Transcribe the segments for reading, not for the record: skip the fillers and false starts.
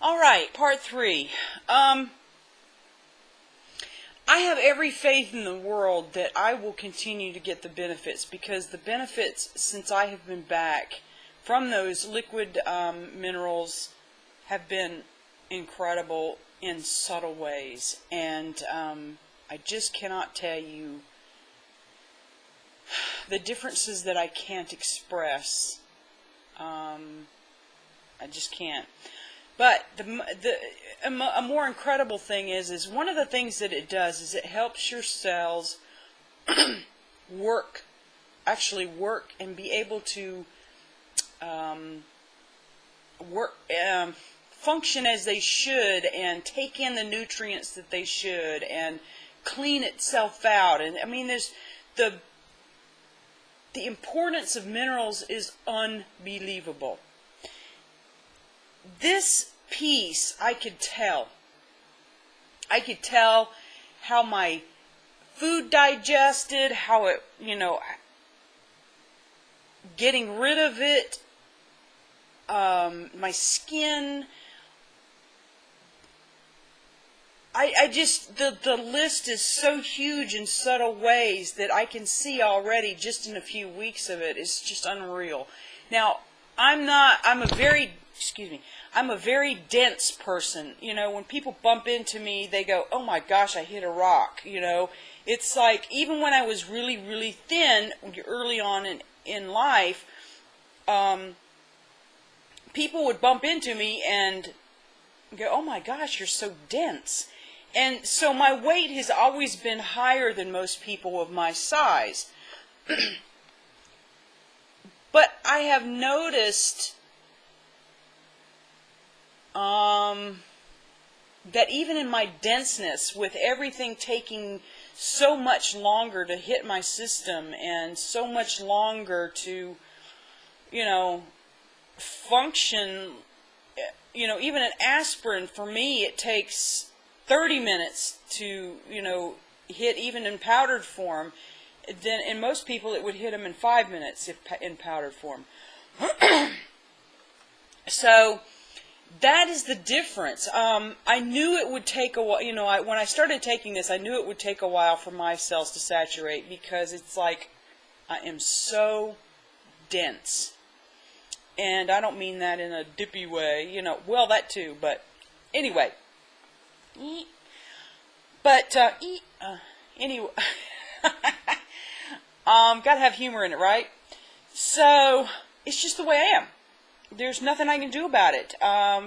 All right, part 3. I have every faith in the world that I will continue to get the benefits, because the benefits since I have been back from those liquid minerals have been incredible in subtle ways. And I just cannot tell you the differences that I can't express. I just can't. But a more incredible thing is one of the things that it does is it helps your cells actually work and be able to function as they should and take in the nutrients that they should and clean itself out. And I mean, there's the importance of minerals is unbelievable. This piece, I could tell how my food digested, how it, getting rid of it, my skin. I just, the list is so huge in subtle ways that I can see already just in a few weeks of it. It's just unreal. Now, I'm a very dense person. When people bump into me, they go, oh my gosh, I hit a rock. It's like, even when I was really, really thin, early on in life, people would bump into me and go, oh my gosh, you're so dense. And so my weight has always been higher than most people of my size. But I have noticed that even in my denseness, with everything taking so much longer to hit my system and so much longer to, function, even an aspirin, for me, it takes 30 minutes to, hit even in powdered form. Then in most people it would hit them in 5 minutes if in powdered form. So that is the difference. I knew it would take a while. When I started taking this, I knew it would take a while for my cells to saturate, because it's like I am so dense. And I don't mean that in a dippy way, well, that too, but anyway. But anyway, gotta have humor in it, right? So it's just the way I am. There's nothing I can do about it.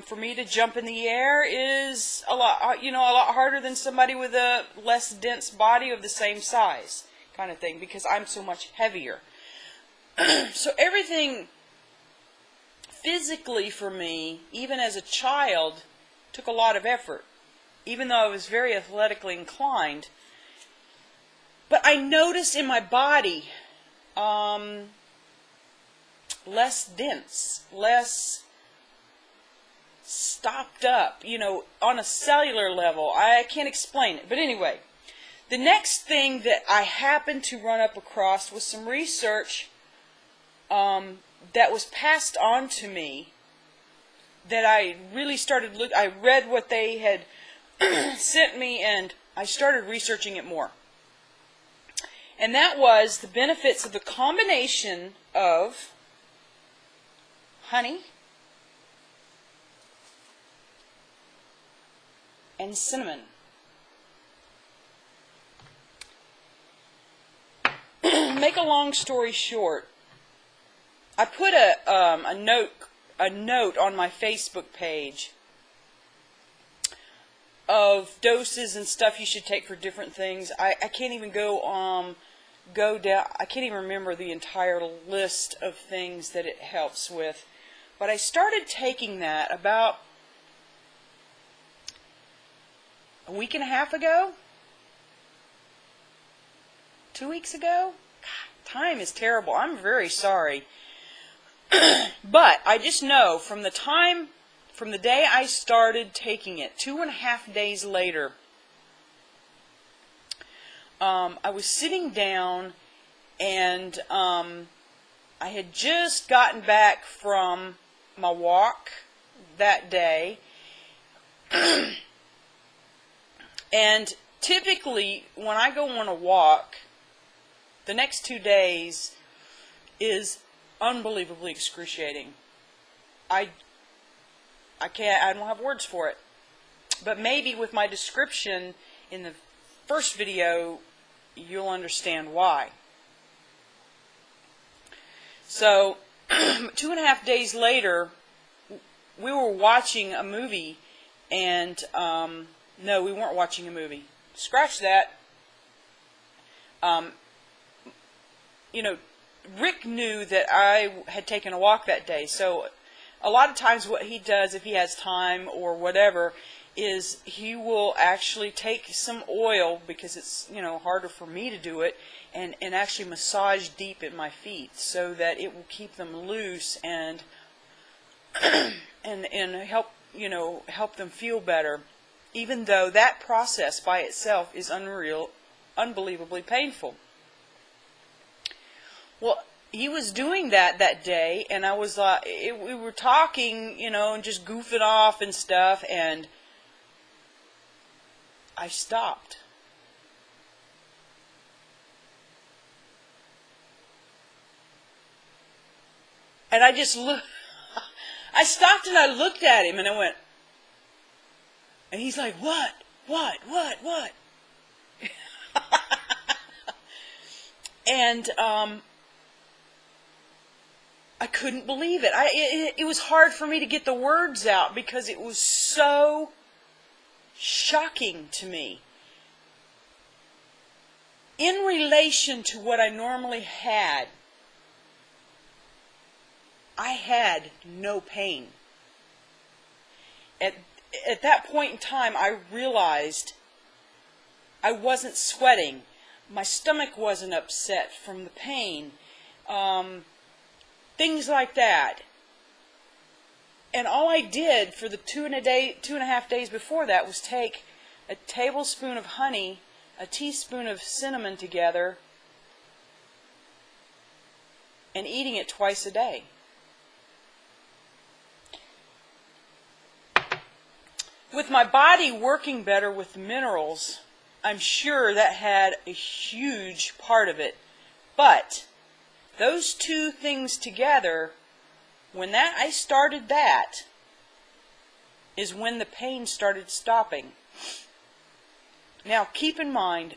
For me to jump in the air is a lot harder than somebody with a less dense body of the same size, kind of thing, because I'm so much heavier. So everything physically for me, even as a child, took a lot of effort, even though I was very athletically inclined. But I noticed in my body less dense, less stopped up, on a cellular level. I can't explain it. But anyway, the next thing that I happened to run up across was some research that was passed on to me, that I really started I read what they had sent me, and I started researching it more. And that was the benefits of the combination of honey and cinnamon. Make a long story short, I put a note on my Facebook page of doses and stuff you should take for different things. I can't even go down. I can't even remember the entire list of things that it helps with. But I started taking that about a week and a half ago, 2 weeks ago. God, time is terrible. I'm very sorry. But I just know from the day I started taking it, 2.5 days later, I was sitting down, and I had just gotten back from my walk that day, And typically, when I go on a walk, the next 2 days is unbelievably excruciating. I don't have words for it. But maybe with my description in the first video, you'll understand why. So, 2.5 days later, we were watching a movie, and, no, we weren't watching a movie. Scratch that. You know, Rick knew that I had taken a walk that day, so a lot of times what he does, if he has time or whatever, is he will actually take some oil, because it's, you know, harder for me to do it, and actually massage deep in my feet so that it will keep them loose and and help, you know, help them feel better, even though that process by itself is unbelievably painful. Well, he was doing that day, and I was we were talking, you know, and just goofing off and stuff, and I stopped. And I just looked. I stopped and I looked at him, and I went, and he's like, what? And I couldn't believe it. It was hard for me to get the words out because it was so shocking to me. In relation to what I normally had, I had no pain. At that point in time, I realized I wasn't sweating. My stomach wasn't upset from the pain. Things like that. And all I did for the 2.5 days before that was take a tablespoon of honey, a teaspoon of cinnamon together, and eating it twice a day. With my body working better with the minerals, I'm sure that had a huge part of it. But those two things together, when I started that, is when the pain started stopping. Now, keep in mind,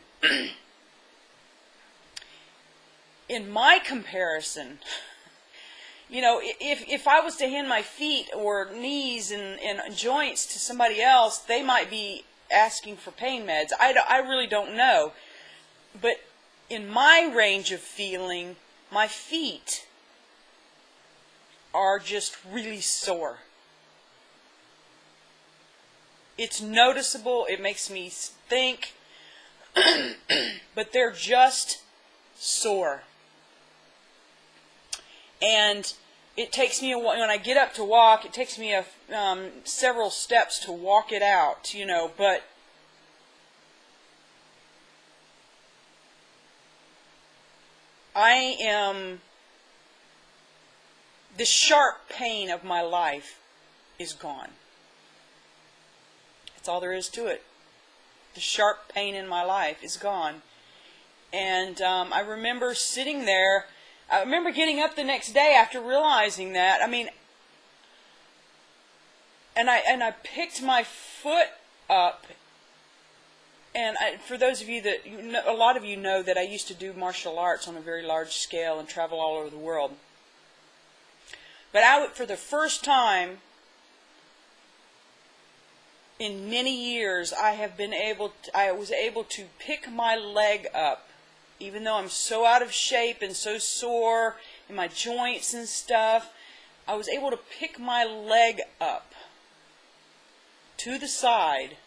in my comparison, you know, if I was to hand my feet or knees and joints to somebody else, they might be asking for pain meds. I really don't know. But in my range of feeling, my feet are just really sore. It's noticeable. It makes me think. But they're just sore. And it takes me a while, when I get up to walk, it takes me several steps to walk it out, you know, but the sharp pain of my life is gone. That's all there is to it. The sharp pain in my life is gone. And I remember sitting there. I remember getting up the next day after realizing that. I mean, and I picked my foot up. And for those of you that, a lot of you know that I used to do martial arts on a very large scale and travel all over the world. But for the first time in many years, I was able to pick my leg up. Even though I'm so out of shape and so sore in my joints and stuff, I was able to pick my leg up to the side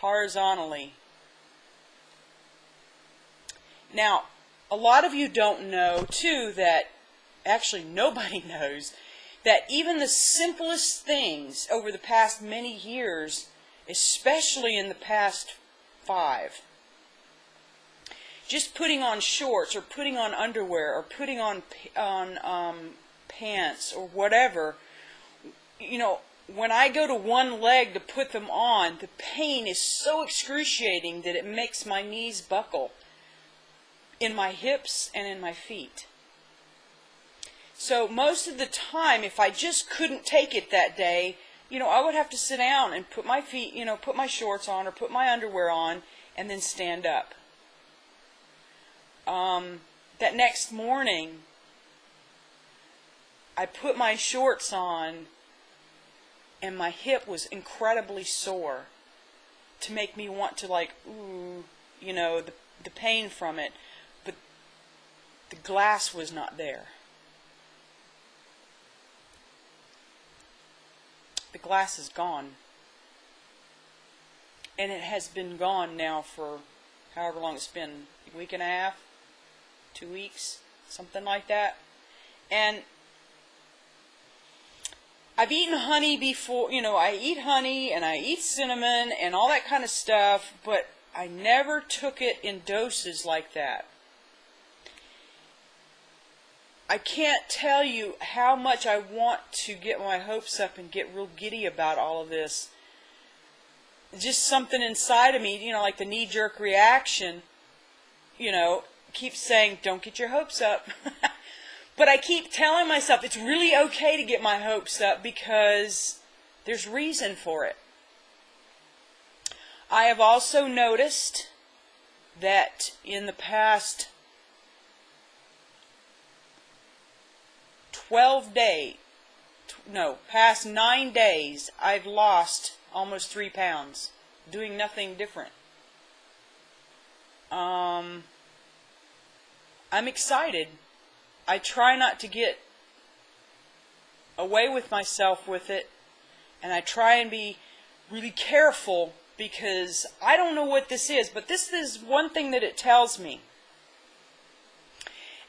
horizontally. Now, a lot of you don't know, too, that actually nobody knows, that even the simplest things over the past many years, especially in the past 5, just putting on shorts or putting on underwear or putting on pants or whatever, you know, when I go to one leg to put them on, the pain is so excruciating that it makes my knees buckle in my hips and in my feet. So most of the time, if I just couldn't take it that day, I would have to sit down and put my feet, put my shorts on or put my underwear on and then stand up. That next morning, I put my shorts on and my hip was incredibly sore to make me want to the pain from it, but the glass was not there. The glass is gone. And it has been gone now for however long it's been, a week and a half, 2 weeks, something like that. And I've eaten honey before, I eat honey and I eat cinnamon and all that kind of stuff, but I never took it in doses like that. I can't tell you how much I want to get my hopes up and get real giddy about all of this. Just something inside of me, like the knee-jerk reaction, keeps saying, don't get your hopes up. But I keep telling myself it's really okay to get my hopes up because there's reason for it. I have also noticed that in the past past 9 days, I've lost almost 3 pounds, doing nothing different. I'm excited. I try not to get away with myself with it, and I try and be really careful because I don't know what this is, but this is one thing that it tells me.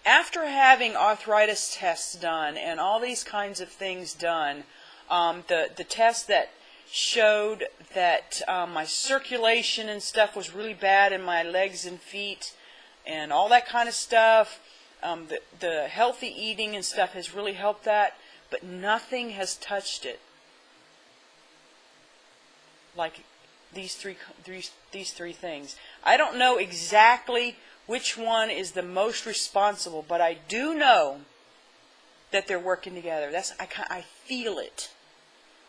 After having arthritis tests done and all these kinds of things done, the test that showed that my circulation and stuff was really bad in my legs and feet and all that kind of stuff, the healthy eating and stuff has really helped that, but nothing has touched it like these three things. I don't know exactly which one is the most responsible, but I do know that they're working together. I feel it.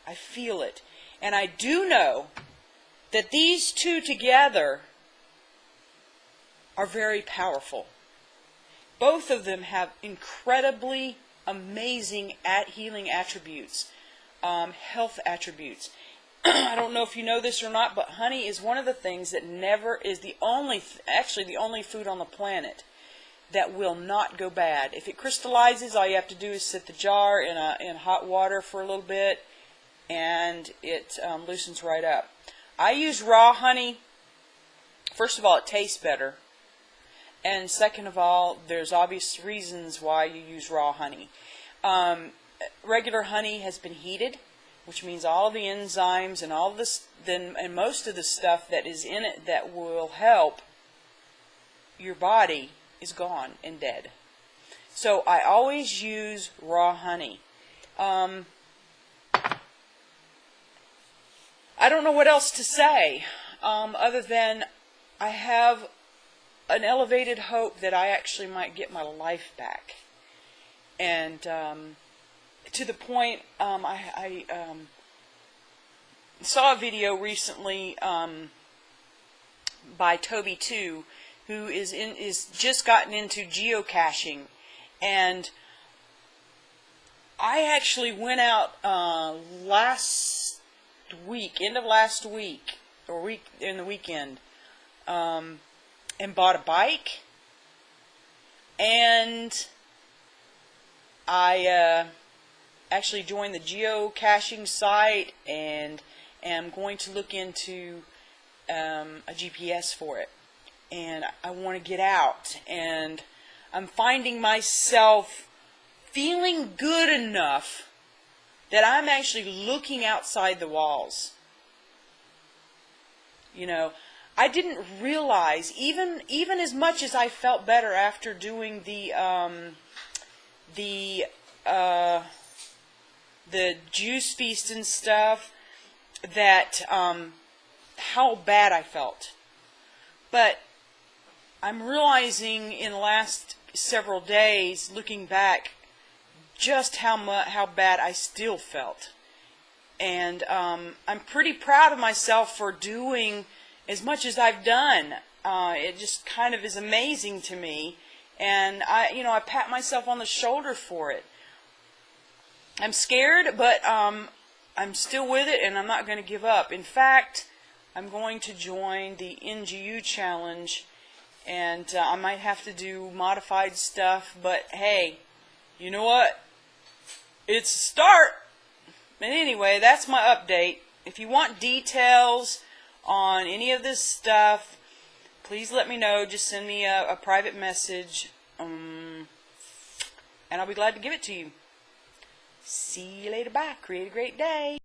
I feel it. And I do know that these two together are very powerful. Both of them have incredibly amazing healing attributes, health attributes. I don't know if you know this or not, but honey is one of the things that is the only food on the planet that will not go bad. If it crystallizes, all you have to do is sit the jar in hot water for a little bit, and it loosens right up. I use raw honey. First of all, it tastes better. And second of all, there's obvious reasons why you use raw honey. Regular honey has been heated, which means all of the enzymes and all this, and most of the stuff that is in it that will help your body is gone and dead. So I always use raw honey. I don't know what else to say other than I have an elevated hope that I actually might get my life back. And to the point, I saw a video recently by Toby 2, who is just gotten into geocaching, and I actually went out last week, end of last week, or in the weekend, and bought a bike, and I actually joined the geocaching site and am going to look into a GPS for it. And I want to get out, and I'm finding myself feeling good enough that I'm actually looking outside the walls. I didn't realize, even as much as I felt better after doing the the juice feast and stuff, that how bad I felt. But I'm realizing in the last several days, looking back, just how bad I still felt. And I'm pretty proud of myself for doing as much as I've done. It just kind of is amazing to me. And I pat myself on the shoulder for it. I'm scared, but I'm still with it, and I'm not going to give up. In fact, I'm going to join the NGU challenge, and I might have to do modified stuff, but hey, you know what? It's a start. But anyway, that's my update. If you want details on any of this stuff, please let me know. Just send me a private message, and I'll be glad to give it to you. See you later. Bye. Create a great day.